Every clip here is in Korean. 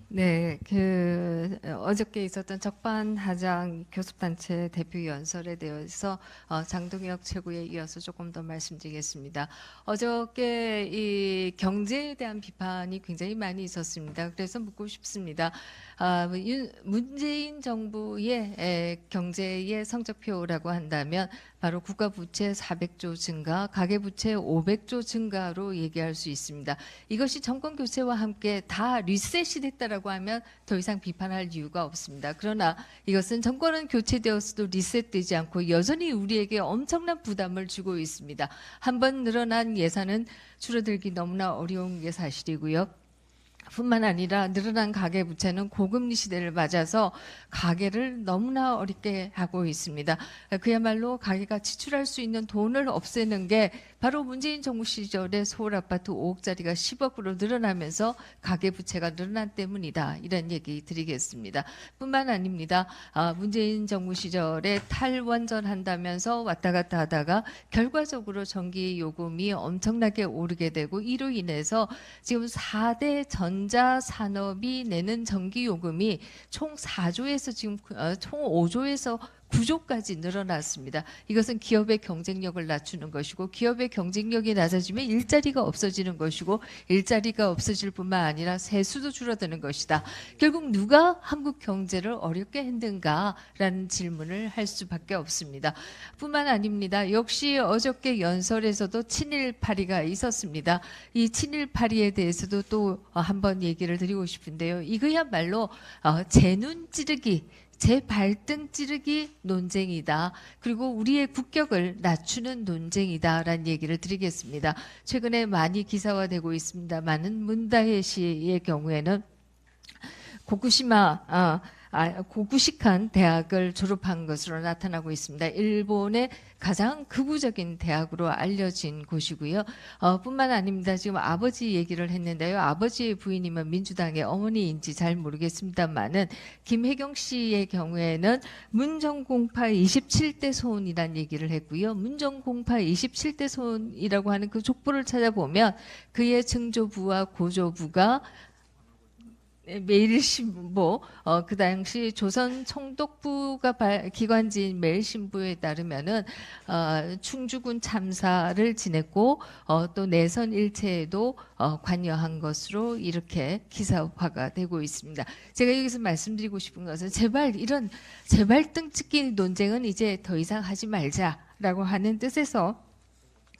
네, 어저께 있었던 적반하장 교섭단체 대표 연설에 대해서 장동혁 최고에 이어서 조금 더 말씀드리겠습니다. 어저께 이 경제에 대한 비판이 굉장히 많이 있었습니다. 그래서 묻고 싶습니다. 문재인 정부의 경제의 성적표라고 한다면 바로 국가 부채 400조 증가, 가계 부채 500조 증가로 얘기할 수 있습니다. 이것이 정권 교체와 함께 다 리셋이 됐다라고 하면 더 이상 비판할 이유가 없습니다. 그러나 이것은 정권은 교체되었어도 리셋되지 않고 여전히 우리에게 엄청난 부담을 주고 있습니다. 한번 늘어난 예산은 줄어들기 너무나 어려운 게 사실이고요. 뿐만 아니라 늘어난 가계부채는 고금리 시대를 맞아서 가계를 너무나 어렵게 하고 있습니다. 그야말로 가계가 지출할 수 있는 돈을 없애는 게 바로 문재인 정부 시절에 서울 아파트 5억짜리가 10억으로 늘어나면서 가계부채가 늘어난 때문이다. 이런 얘기 드리겠습니다. 뿐만 아닙니다. 문재인 정부 시절에 탈원전한다면서 왔다 갔다 하다가 결과적으로 전기요금이 엄청나게 오르게 되고 이로 인해서 지금 4대 전자산업이 내는 전기요금이 총 4조에서 지금 총 5조에서 9조까지 늘어났습니다. 이것은 기업의 경쟁력을 낮추는 것이고 기업의 경쟁력이 낮아지면 일자리가 없어지는 것이고 일자리가 없어질 뿐만 아니라 세수도 줄어드는 것이다. 결국 누가 한국 경제를 어렵게 했는가라는 질문을 할 수밖에 없습니다. 뿐만 아닙니다. 역시 어저께 연설에서도 친일파리가 있었습니다. 이 친일파리에 대해서도 또 한번 얘기를 드리고 싶은데요. 이거야말로 제 눈 찌르기 제 발등 찌르기 논쟁이다. 그리고 우리의 국격을 낮추는 논쟁이다라는 얘기를 드리겠습니다. 최근에 많이 기사화되고 있습니다만은 문다혜 씨의 경우에는 고구식한 대학을 졸업한 것으로 나타나고 있습니다. 일본의 가장 극우적인 대학으로 알려진 곳이고요. 뿐만 아닙니다. 지금 아버지 얘기를 했는데요. 아버지의 부인이면 민주당의 어머니인지 잘 모르겠습니다만은 김혜경 씨의 경우에는 문정공파 27대 소원이라는 얘기를 했고요. 문정공파 27대 소원이라고 하는 그 족보를 찾아보면 그의 증조부와 고조부가 매일신보 그 당시 조선 총독부가 기관지인 매일신보에 따르면은 충주군 참사를 지냈고 또 내선 일체에도 관여한 것으로 이렇게 기사화가 되고 있습니다. 제가 여기서 말씀드리고 싶은 것은 제발 이런 제발등 찍기 논쟁은 이제 더 이상 하지 말자라고 하는 뜻에서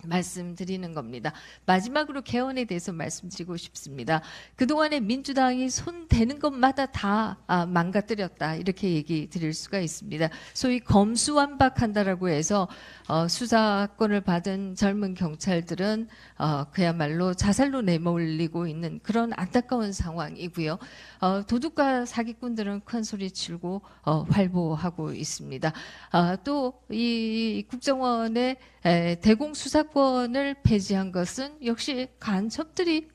말씀드리는 겁니다. 마지막으로 개헌에 대해서 말씀드리고 싶습니다. 그동안에 민주당이 손 대는 것마다 다 망가뜨렸다 이렇게 얘기 드릴 수가 있습니다. 소위 검수완박한다라고 해서 수사권을 받은 젊은 경찰들은 그야말로 자살로 내몰리고 있는 그런 안타까운 상황이고요. 도둑과 사기꾼들은 큰 소리 치고 활보하고 있습니다. 또 이 국정원의 대공수사권을 폐지한 것은 역시 간첩들이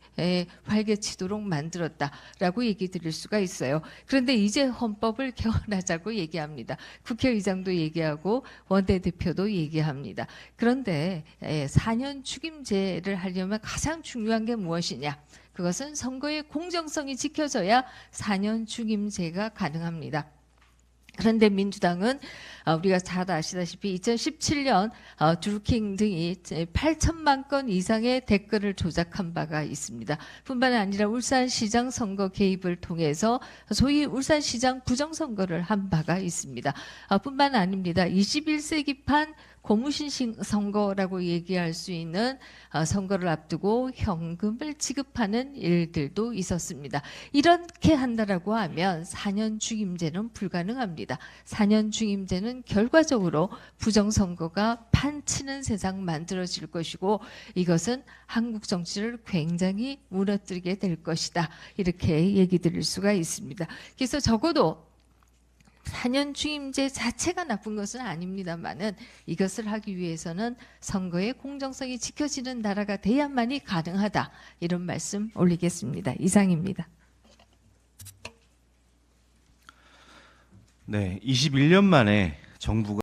활개치도록 만들었다라고 얘기 드릴 수가 있어요. 그런데 이제 헌법을 개헌하자고 얘기합니다. 국회의장도 얘기하고 원내대표도 얘기합니다. 그런데 4년 축임제를 하려면 가장 중요한 게 무엇이냐? 그것은 선거의 공정성이 지켜져야 4년 축임제가 가능합니다. 그런데 민주당은 우리가 잘 아시다시피 2017년 드루킹 등이 8천만 건 이상의 댓글을 조작한 바가 있습니다. 뿐만 아니라 울산시장 선거 개입을 통해서 소위 울산시장 부정선거를 한 바가 있습니다. 뿐만 아닙니다. 21세기판 고무신 선거라고 얘기할 수 있는 선거를 앞두고 현금을 지급하는 일들도 있었습니다. 이렇게 한다라고 하면 4년 중임제는 불가능합니다. 4년 중임제는 결과적으로 부정선거가 판치는 세상 만들어질 것이고 이것은 한국 정치를 굉장히 무너뜨리게 될 것이다. 이렇게 얘기 드릴 수가 있습니다. 그래서 적어도 4년 중임제 자체가 나쁜 것은 아닙니다만은 이것을 하기 위해서는 선거의 공정성이 지켜지는 나라가 돼야만이 가능하다. 이런 말씀 올리겠습니다. 이상입니다. 네, 21년 만에 정부가